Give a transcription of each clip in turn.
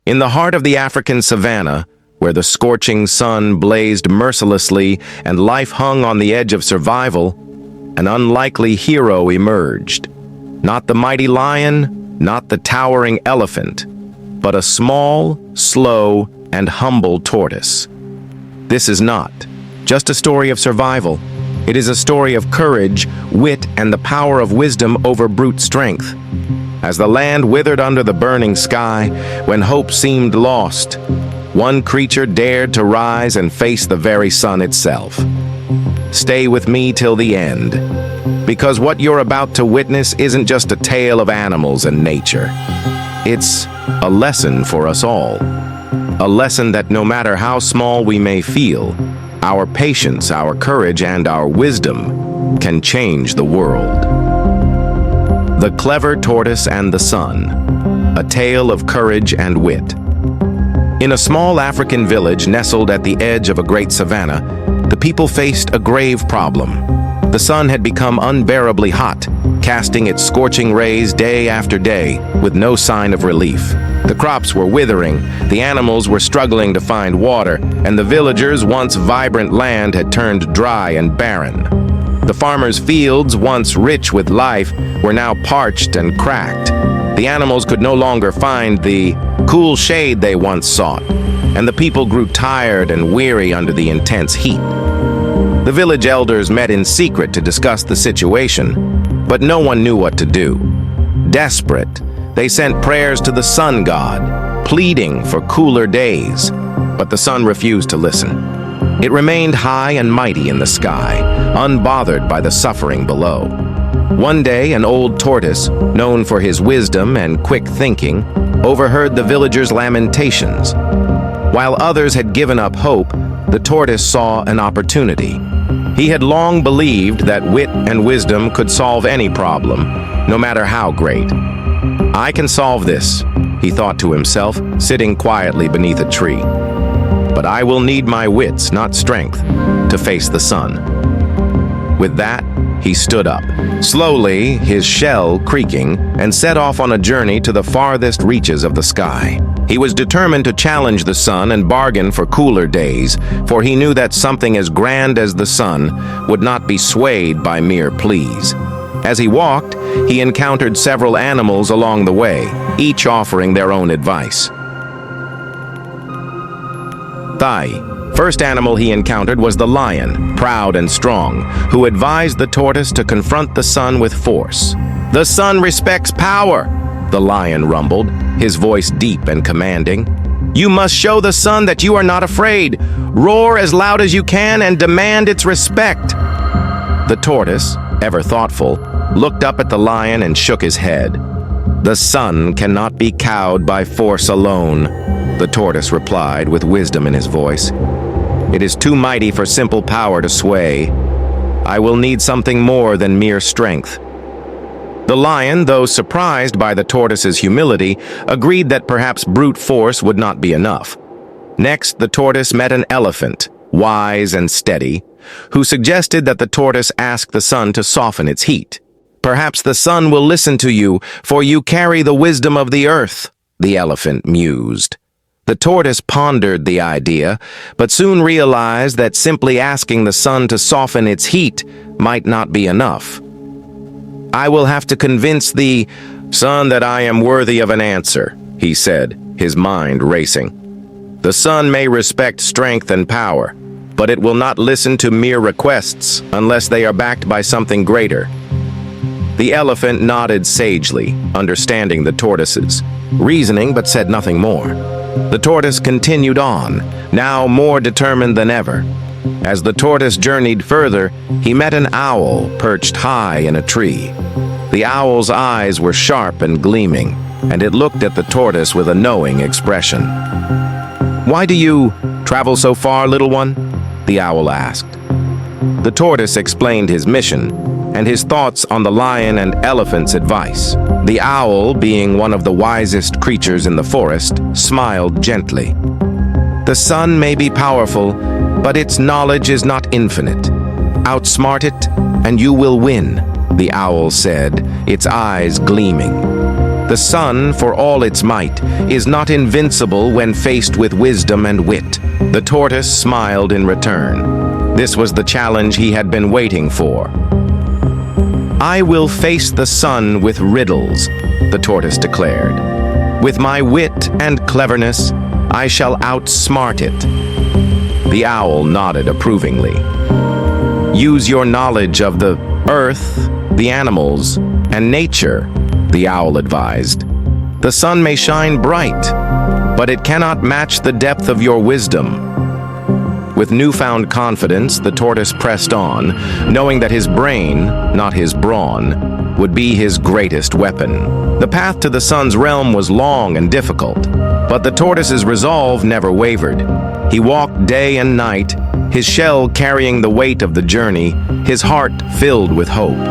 In the heart of the African savannah, where the scorching sun blazed mercilessly and life hung on the edge of survival, an unlikely hero emerged. Not the mighty lion, not the towering elephant, but a small, slow, and humble tortoise. This is not just a story of survival. It is a story of courage, wit, and the power of wisdom over brute strength. As the land withered under the burning sky, when hope seemed lost, one creature dared to rise and face the very sun itself. Stay with me till the end, because what you're about to witness isn't just a tale of animals and nature. It's a lesson for us all. A lesson that no matter how small we may feel, our patience, our courage, and our wisdom can change the world. The Clever Tortoise and the Sun, a tale of courage and wit. In a small African village nestled at the edge of a great savannah, the people faced a grave problem. The sun had become unbearably hot, casting its scorching rays day after day, with no sign of relief. The crops were withering, the animals were struggling to find water, and the villagers' once vibrant land had turned dry and barren. The farmers' fields, once rich with life, were now parched and cracked. The animals could no longer find the cool shade they once sought, and the people grew tired and weary under the intense heat. The village elders met in secret to discuss the situation, but no one knew what to do. Desperate, they sent prayers to the sun god, pleading for cooler days, but the sun refused to listen. It remained high and mighty in the sky, unbothered by the suffering below. One day, an old tortoise, known for his wisdom and quick thinking, overheard the villagers' lamentations. While others had given up hope, the tortoise saw an opportunity. He had long believed that wit and wisdom could solve any problem, no matter how great. "I can solve this," he thought to himself, sitting quietly beneath a tree. "But I will need my wits, not strength, to face the sun." With that, he stood up, slowly, his shell creaking, and set off on a journey to the farthest reaches of the sky. He was determined to challenge the sun and bargain for cooler days, for he knew that something as grand as the sun would not be swayed by mere pleas. As he walked, he encountered several animals along the way, each offering their own advice. The first animal he encountered was the lion, proud and strong, who advised the tortoise to confront the sun with force. "The sun respects power," the lion rumbled, his voice deep and commanding. "You must show the sun that you are not afraid. Roar as loud as you can and demand its respect." The tortoise, ever thoughtful, looked up at the lion and shook his head. "The sun cannot be cowed by force alone," the tortoise replied with wisdom in his voice. "It is too mighty for simple power to sway. I will need something more than mere strength." The lion, though surprised by the tortoise's humility, agreed that perhaps brute force would not be enough. Next, the tortoise met an elephant, wise and steady, who suggested that the tortoise ask the sun to soften its heat. "Perhaps the sun will listen to you, for you carry the wisdom of the earth," the elephant mused. The tortoise pondered the idea, but soon realized that simply asking the sun to soften its heat might not be enough. "I will have to convince the sun that I am worthy of an answer," he said, his mind racing. "The sun may respect strength and power, but it will not listen to mere requests unless they are backed by something greater." The elephant nodded sagely, understanding the tortoise's reasoning, but said nothing more. The tortoise continued on, now more determined than ever. As the tortoise journeyed further, he met an owl perched high in a tree. The owl's eyes were sharp and gleaming, and it looked at the tortoise with a knowing expression. "Why do you travel so far, little one?" the owl asked. The tortoise explained his mission and his thoughts on the lion and elephant's advice. The owl, being one of the wisest creatures in the forest, smiled gently. "The sun may be powerful, but its knowledge is not infinite. Outsmart it, and you will win," the owl said, its eyes gleaming. The sun, for all its might, is not invincible when faced with wisdom and wit. The tortoise smiled in return. This was the challenge he had been waiting for. "I will face the sun with riddles," the tortoise declared. "With my wit and cleverness, I shall outsmart it." The owl nodded approvingly. "Use your knowledge of the earth, the animals, and nature," the owl advised. "The sun may shine bright, but it cannot match the depth of your wisdom." With newfound confidence, the tortoise pressed on, knowing that his brain, not his brawn, would be his greatest weapon. The path to the sun's realm was long and difficult, but the tortoise's resolve never wavered. He walked day and night, his shell carrying the weight of the journey, his heart filled with hope.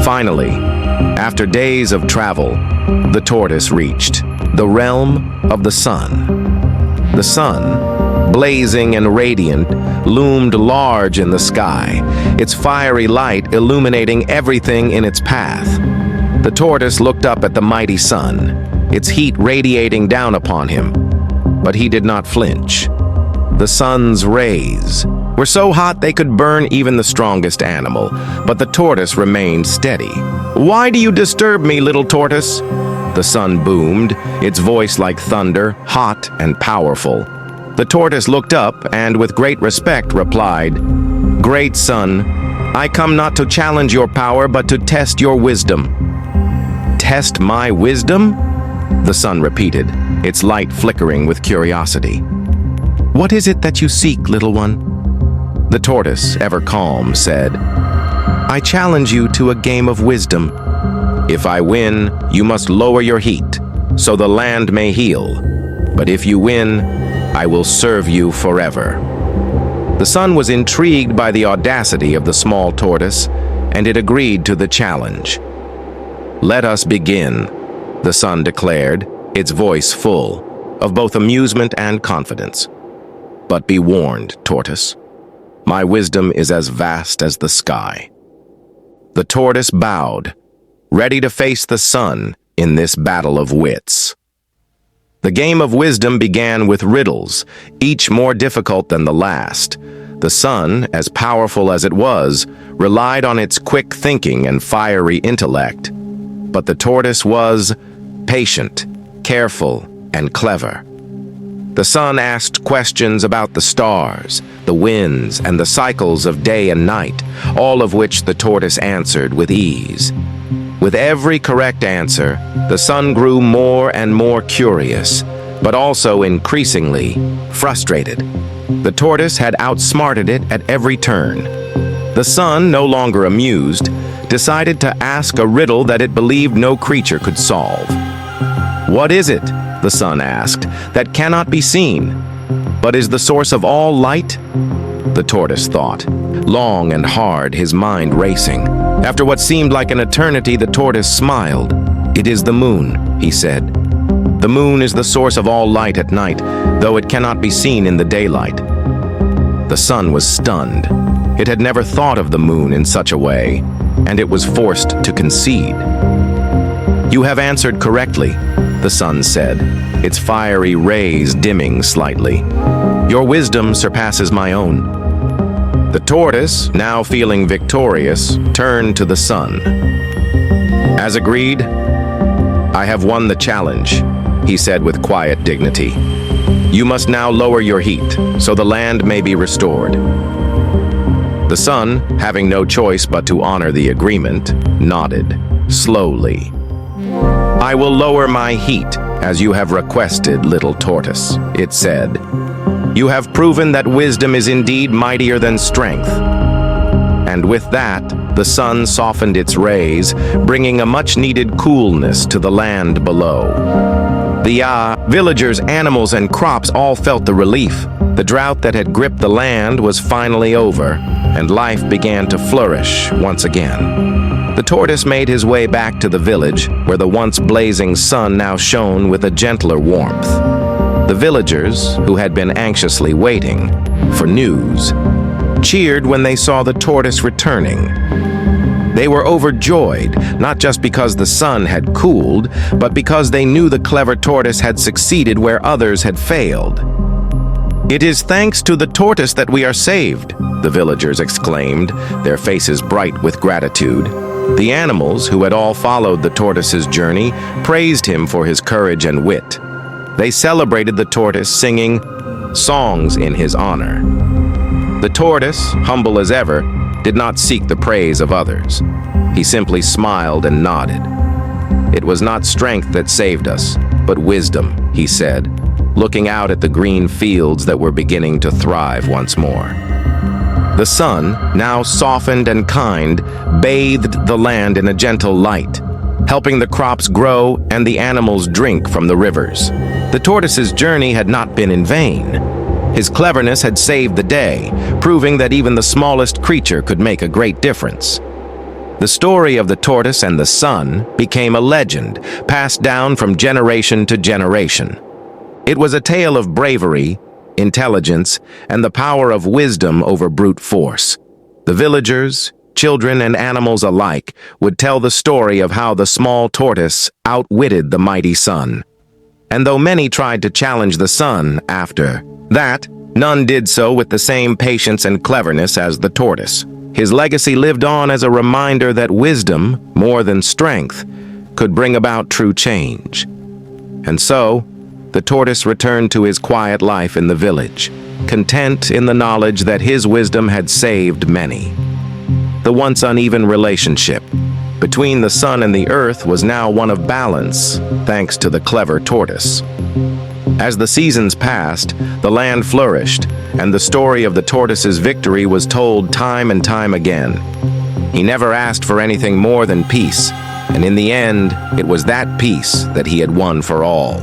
Finally, after days of travel, the tortoise reached the realm of the sun. The sun, blazing and radiant, loomed large in the sky, its fiery light illuminating everything in its path. The tortoise looked up at the mighty sun, its heat radiating down upon him, but he did not flinch. The sun's rays were so hot they could burn even the strongest animal, but the tortoise remained steady. "Why do you disturb me, little tortoise?" The sun boomed, its voice like thunder, hot and powerful. The tortoise looked up and, with great respect, replied, "Great sun, I come not to challenge your power, but to test your wisdom." "Test my wisdom?" the sun repeated, its light flickering with curiosity. "What is it that you seek, little one?" The tortoise, ever calm, said, "I challenge you to a game of wisdom. If I win, you must lower your heat, so the land may heal. But if you win, I will serve you forever." The sun was intrigued by the audacity of the small tortoise, and it agreed to the challenge. "Let us begin," the sun declared, its voice full of both amusement and confidence. "But be warned, tortoise. My wisdom is as vast as the sky." The tortoise bowed, ready to face the sun in this battle of wits. The game of wisdom began with riddles, each more difficult than the last. The sun, as powerful as it was, relied on its quick thinking and fiery intellect. But the tortoise was patient, careful, and clever. The sun asked questions about the stars, the winds, and the cycles of day and night, all of which the tortoise answered with ease. With every correct answer, the sun grew more and more curious, but also increasingly frustrated. The tortoise had outsmarted it at every turn. The sun, no longer amused, decided to ask a riddle that it believed no creature could solve. "What is it," the sun asked, "that cannot be seen, but is the source of all light?" The tortoise thought, long and hard, his mind racing. After what seemed like an eternity, the tortoise smiled. "It is the moon," he said. "The moon is the source of all light at night, though it cannot be seen in the daylight." The sun was stunned. It had never thought of the moon in such a way, and it was forced to concede. "You have answered correctly," the sun said, its fiery rays dimming slightly. "Your wisdom surpasses my own." The tortoise, now feeling victorious, turned to the sun. "As agreed, I have won the challenge," he said with quiet dignity. "You must now lower your heat, so the land may be restored." The sun, having no choice but to honor the agreement, nodded, slowly. "I will lower my heat, as you have requested, little tortoise," it said. "You have proven that wisdom is indeed mightier than strength." And with that, the sun softened its rays, bringing a much-needed coolness to the land below. The villagers, animals, and crops all felt the relief. The drought that had gripped the land was finally over, and life began to flourish once again. The tortoise made his way back to the village, where the once blazing sun now shone with a gentler warmth. The villagers, who had been anxiously waiting for news, cheered when they saw the tortoise returning. They were overjoyed, not just because the sun had cooled, but because they knew the clever tortoise had succeeded where others had failed. "It is thanks to the tortoise that we are saved," the villagers exclaimed, their faces bright with gratitude. The animals, who had all followed the tortoise's journey, praised him for his courage and wit. They celebrated the tortoise, singing songs in his honor. The tortoise, humble as ever, did not seek the praise of others. He simply smiled and nodded. "It was not strength that saved us, but wisdom," he said, looking out at the green fields that were beginning to thrive once more. The sun, now softened and kind, bathed the land in a gentle light, helping the crops grow and the animals drink from the rivers. The tortoise's journey had not been in vain. His cleverness had saved the day, proving that even the smallest creature could make a great difference. The story of the tortoise and the sun became a legend, passed down from generation to generation. It was a tale of bravery, intelligence, and the power of wisdom over brute force. The villagers, children, and animals alike would tell the story of how the small tortoise outwitted the mighty sun. And though many tried to challenge the sun after that, none did so with the same patience and cleverness as the tortoise. His legacy lived on as a reminder that wisdom, more than strength, could bring about true change. And so, the tortoise returned to his quiet life in the village, content in the knowledge that his wisdom had saved many. The once uneven relationship between the sun and the earth was now one of balance, thanks to the clever tortoise. As the seasons passed, the land flourished, and the story of the tortoise's victory was told time and time again. He never asked for anything more than peace, and in the end, it was that peace that he had won for all.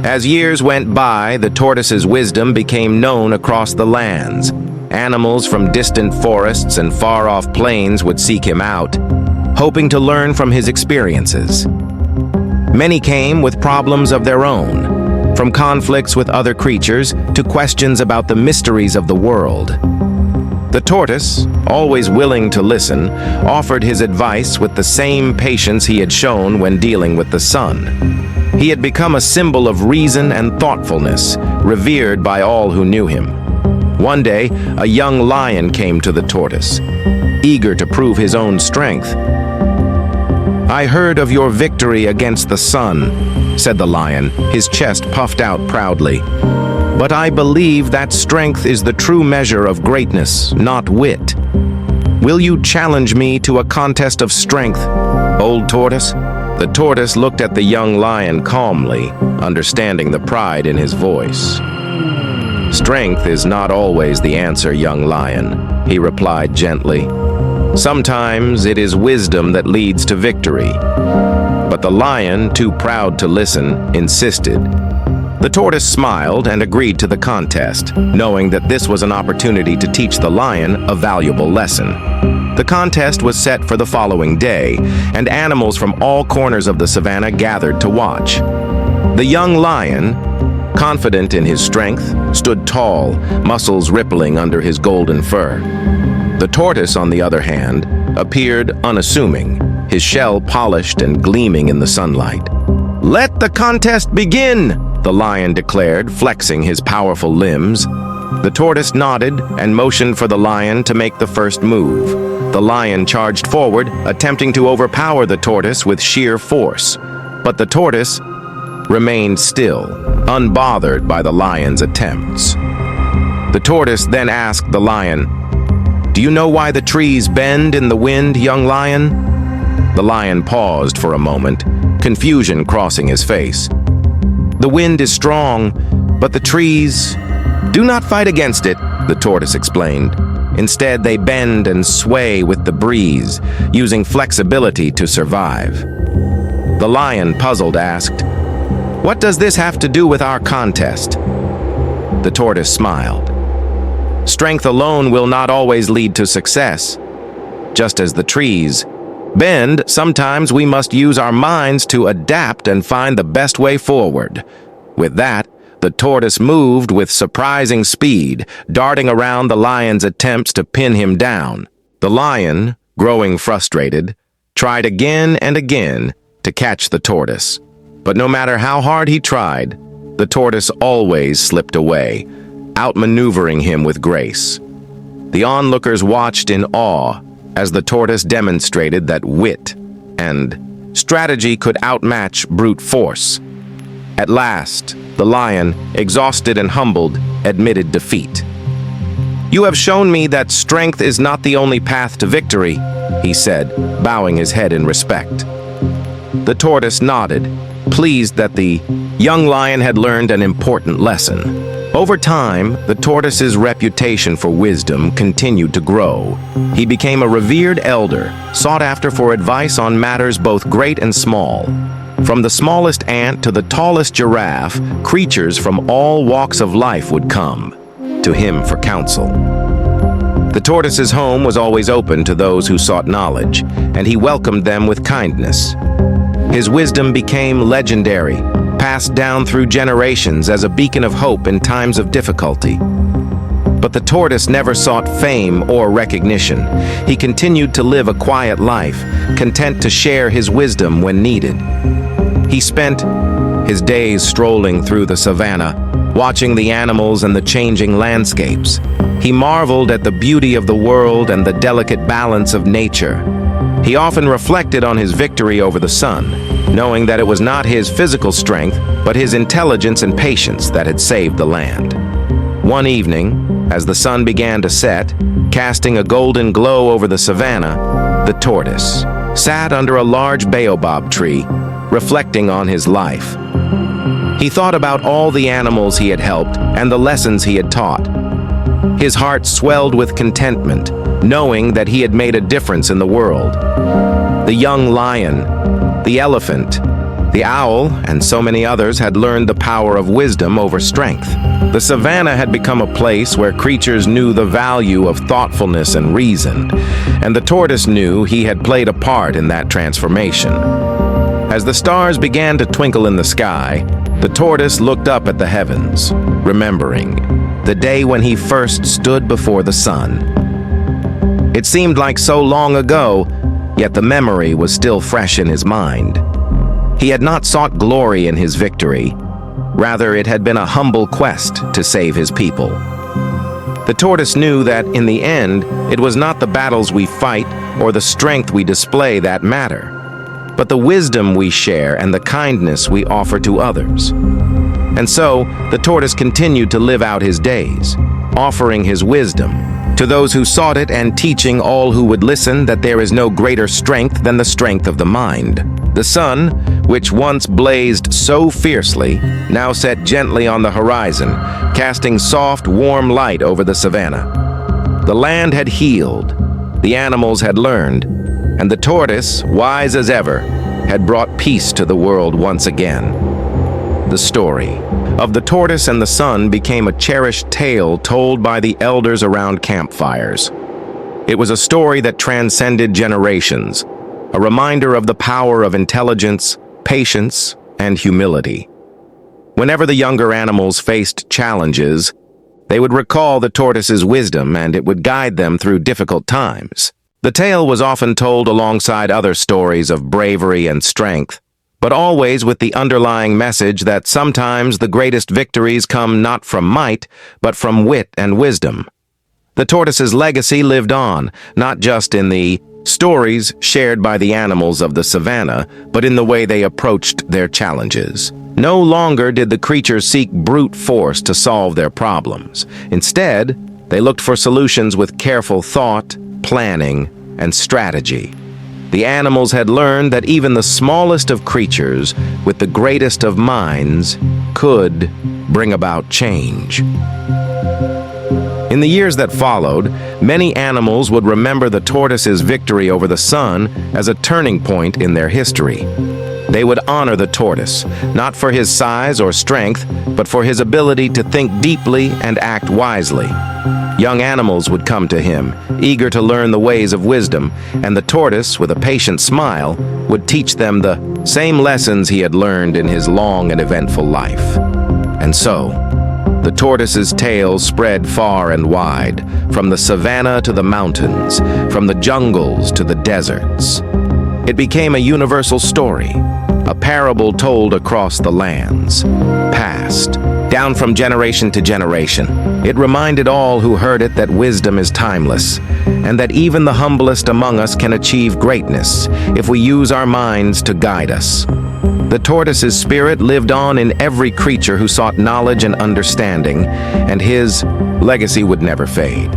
As years went by, the tortoise's wisdom became known across the lands. Animals from distant forests and far-off plains would seek him out, hoping to learn from his experiences. Many came with problems of their own, from conflicts with other creatures to questions about the mysteries of the world. The tortoise, always willing to listen, offered his advice with the same patience he had shown when dealing with the sun. He had become a symbol of reason and thoughtfulness, revered by all who knew him. One day, a young lion came to the tortoise, eager to prove his own strength. "I heard of your victory against the sun," said the lion, his chest puffed out proudly. "But I believe that strength is the true measure of greatness, not wit. Will you challenge me to a contest of strength, old tortoise?" The tortoise looked at the young lion calmly, understanding the pride in his voice. "Strength is not always the answer, young lion," he replied gently. "Sometimes it is wisdom that leads to victory." But the lion, too proud to listen, insisted. The tortoise smiled and agreed to the contest, knowing that this was an opportunity to teach the lion a valuable lesson. The contest was set for the following day, and animals from all corners of the savannah gathered to watch. The young lion, confident in his strength, stood tall, muscles rippling under his golden fur. The tortoise, on the other hand, appeared unassuming, his shell polished and gleaming in the sunlight. "Let the contest begin!" the lion declared, flexing his powerful limbs. The tortoise nodded and motioned for the lion to make the first move. The lion charged forward, attempting to overpower the tortoise with sheer force. But the tortoise remained still, unbothered by the lion's attempts. The tortoise then asked the lion, "Do you know why the trees bend in the wind, young lion?" The lion paused for a moment, confusion crossing his face. "The wind is strong, but the trees—" "Do not fight against it," the tortoise explained. "Instead, they bend and sway with the breeze, using flexibility to survive." The lion, puzzled, asked, "What does this have to do with our contest?" The tortoise smiled. "Strength alone will not always lead to success. Just as the trees bend, sometimes we must use our minds to adapt and find the best way forward." With that, the tortoise moved with surprising speed, darting around the lion's attempts to pin him down. The lion, growing frustrated, tried again and again to catch the tortoise. But no matter how hard he tried, the tortoise always slipped away, outmaneuvering him with grace. The onlookers watched in awe as the tortoise demonstrated that wit and strategy could outmatch brute force. At last, the lion, exhausted and humbled, admitted defeat. "You have shown me that strength is not the only path to victory," he said, bowing his head in respect. The tortoise nodded, pleased that the young lion had learned an important lesson. Over time, the tortoise's reputation for wisdom continued to grow. He became a revered elder, sought after for advice on matters both great and small. From the smallest ant to the tallest giraffe, creatures from all walks of life would come to him for counsel. The tortoise's home was always open to those who sought knowledge, and he welcomed them with kindness. His wisdom became legendary, passed down through generations as a beacon of hope in times of difficulty. But the tortoise never sought fame or recognition. He continued to live a quiet life, content to share his wisdom when needed. He spent his days strolling through the savannah, watching the animals and the changing landscapes. He marveled at the beauty of the world and the delicate balance of nature. He often reflected on his victory over the sun, knowing that it was not his physical strength, but his intelligence and patience that had saved the land. One evening, as the sun began to set, casting a golden glow over the savannah, the tortoise sat under a large baobab tree, reflecting on his life. He thought about all the animals he had helped and the lessons he had taught. His heart swelled with contentment, knowing that he had made a difference in the world. The young lion, the elephant, the owl, and so many others had learned the power of wisdom over strength. The savannah had become a place where creatures knew the value of thoughtfulness and reason, and the tortoise knew he had played a part in that transformation. As the stars began to twinkle in the sky, the tortoise looked up at the heavens, remembering the day when he first stood before the sun. It seemed like so long ago, yet the memory was still fresh in his mind. He had not sought glory in his victory. Rather, it had been a humble quest to save his people. The tortoise knew that, in the end, it was not the battles we fight or the strength we display that matter, but the wisdom we share and the kindness we offer to others. And so, the tortoise continued to live out his days, offering his wisdom to those who sought it and teaching all who would listen that there is no greater strength than the strength of the mind. The sun, which once blazed so fiercely, now set gently on the horizon, casting soft, warm light over the savannah. The land had healed, the animals had learned, and the tortoise, wise as ever, had brought peace to the world once again. The story of the tortoise and the sun became a cherished tale told by the elders around campfires. It was a story that transcended generations, a reminder of the power of intelligence, patience, and humility. Whenever the younger animals faced challenges, they would recall the tortoise's wisdom and it would guide them through difficult times. The tale was often told alongside other stories of bravery and strength, but always with the underlying message that sometimes the greatest victories come not from might, but from wit and wisdom. The tortoise's legacy lived on, not just in the stories shared by the animals of the savannah, but in the way they approached their challenges. No longer did the creatures seek brute force to solve their problems. Instead, they looked for solutions with careful thought, planning, and strategy. The animals had learned that even the smallest of creatures, with the greatest of minds, could bring about change. In the years that followed, many animals would remember the tortoise's victory over the sun as a turning point in their history. They would honor the tortoise, not for his size or strength, but for his ability to think deeply and act wisely. Young animals would come to him, eager to learn the ways of wisdom, and the tortoise, with a patient smile, would teach them the same lessons he had learned in his long and eventful life. And so, The tortoise's tale spread far and wide, from the savannah to the mountains, from the jungles to the deserts. It became a universal story, a parable told across the lands, passed down from generation to generation. It reminded all who heard it that wisdom is timeless, and that even the humblest among us can achieve greatness if we use our minds to guide us. The tortoise's spirit lived on in every creature who sought knowledge and understanding, and his legacy would never fade.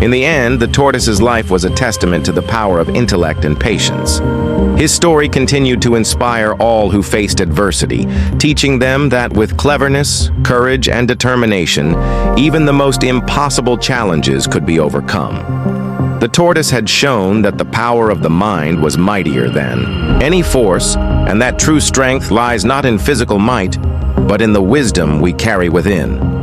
In the end, the tortoise's life was a testament to the power of intellect and patience. His story continued to inspire all who faced adversity, teaching them that with cleverness, courage, and determination, even the most impossible challenges could be overcome. The tortoise had shown that the power of the mind was mightier than any force, and that true strength lies not in physical might, but in the wisdom we carry within.